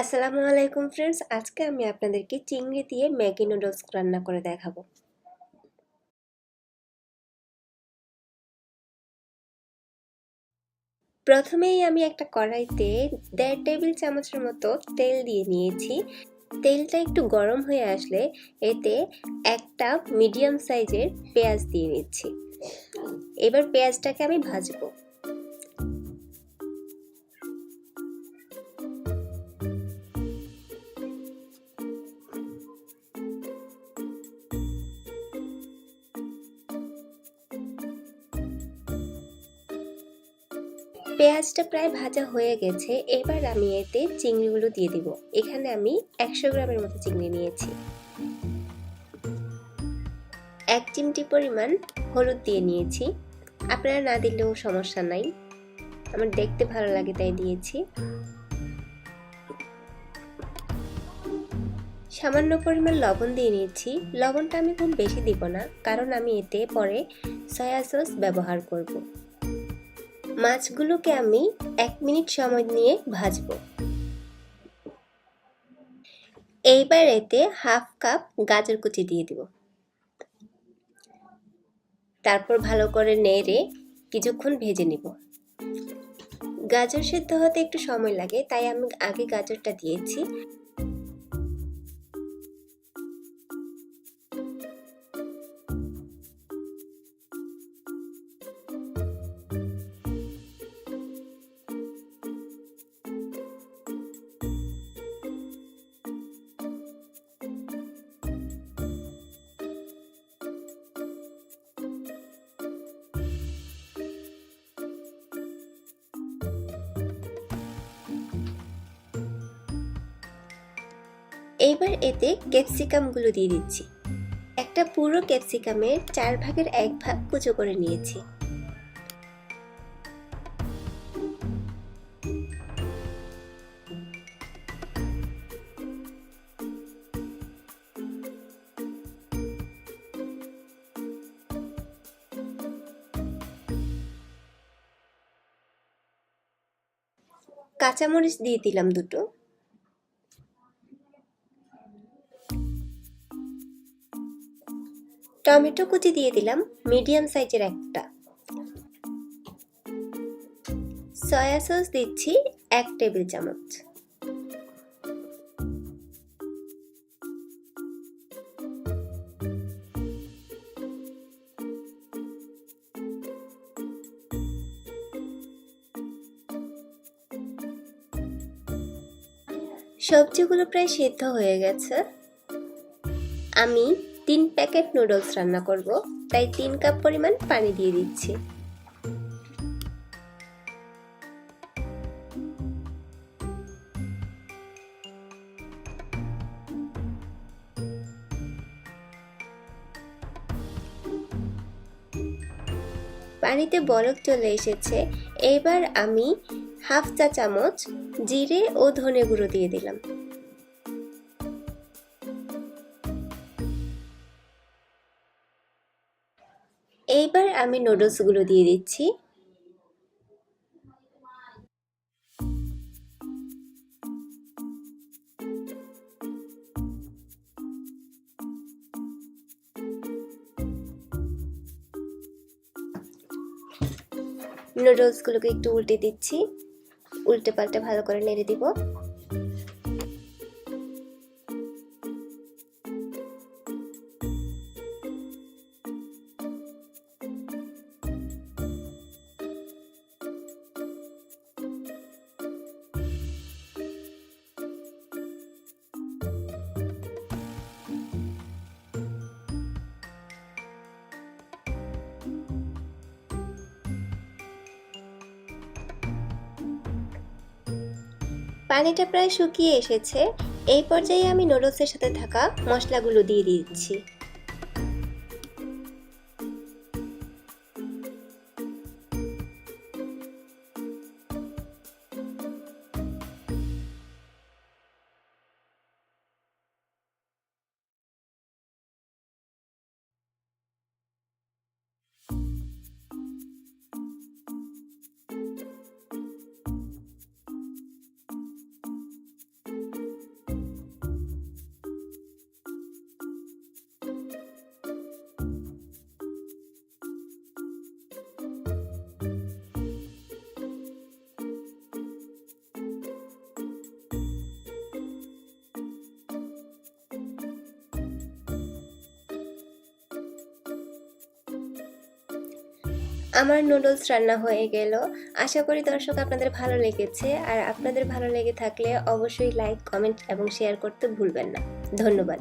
আসসালামু আলাইকুম ফ্রেন্ডস, আজকে আমি আপনাদেরকে চিংড়ি দিয়ে ম্যাগি নুডলস রান্না করে দেখাবো। প্রথমেই আমি একটা কড়াইতে 1.5 টেবিল চামচের মতো তেল দিয়ে নিয়েছি। তেলটা একটু গরম হয়ে আসলে এতে একটা মিডিয়াম সাইজের পেঁয়াজ দিয়ে নিচ্ছি। এবার পেঁয়াজটাকে আমি ভাজবো। পেঁয়াজটা প্রায় ভাজা হয়ে গেছে। এবার আমি এতে চিংড়িগুলো দিয়ে দিব। এখানে আমি 100 গ্রামের মতো চিংড়ি নিয়েছি। 1 চিমটি পরিমাণ হলুদ দিয়ে নিয়েছি। আপনারা না দিলেও সমস্যা নাই, আমার দেখতে ভালো লাগে তাই দিয়েছি। সামান্য পরিমাণ লবণ দিয়ে নিয়েছি। লবণটা আমি খুব বেশি দিব না, কারণ আমি এতে পরে সয়া সস ব্যবহার করব। মাছগুলোকে আমি 1 মিনিট সময় নিয়ে ভাজবো। এইবার এতে হাফ কাপ গাজর কুচি দিয়ে দিব। তারপর ভালো করে নেড়ে কিছুক্ষণ ভেজে নিব। গাজর সেদ্ধ হতে একটু সময় লাগে, তাই আমি আগে গাজরটা দিয়েছি। এইবার এতে ক্যাপসিকামগুলো দিয়ে দিচ্ছি। একটা পুরো ক্যাপসিকামের 4 ভাগের 1 ভাগ কুচো করে নিয়েছি। কাঁচামরিচ দিয়ে দিলাম 2টো। টমেটো কুচি দিয়ে দিলাম মিডিয়াম সাইজের একটা। সয়া সস দিচ্ছি 1 টেবিল চামচ। সবজিগুলো প্রায় সেদ্ধ হয়ে গেছে। আমি 3 প্যাকেট নুডলস রান্না করব, তাই 3 কাপ পরিমাণ পানি দিয়ে দিচ্ছি। পানিতে বলক চলে এসেছে। এবার আমি হাফ চা চামচ জিরে ও ধনে গুঁড়ো দিয়ে দিলাম। এইবার আমি নুডলসগুলো দিয়ে দিচ্ছি। নুডলসগুলোকে একটু উল্টে দিচ্ছি। উল্টে পাল্টে ভালো করে নেড়ে দিব। পানিটা প্রায় শুকিয়ে এসেছে। এই পর্যায়ে আমি নুডলসের সাথে থাকা মশলাগুলো দিয়ে দিচ্ছি। আমার নুডলস রান্না হয়ে গেল। আশা করি দর্শক আপনাদের ভালো লেগেছে, আর আপনাদের ভালো লেগে থাকলে অবশ্যই লাইক, কমেন্ট এবং শেয়ার করতে ভুলবেন না। ধন্যবাদ।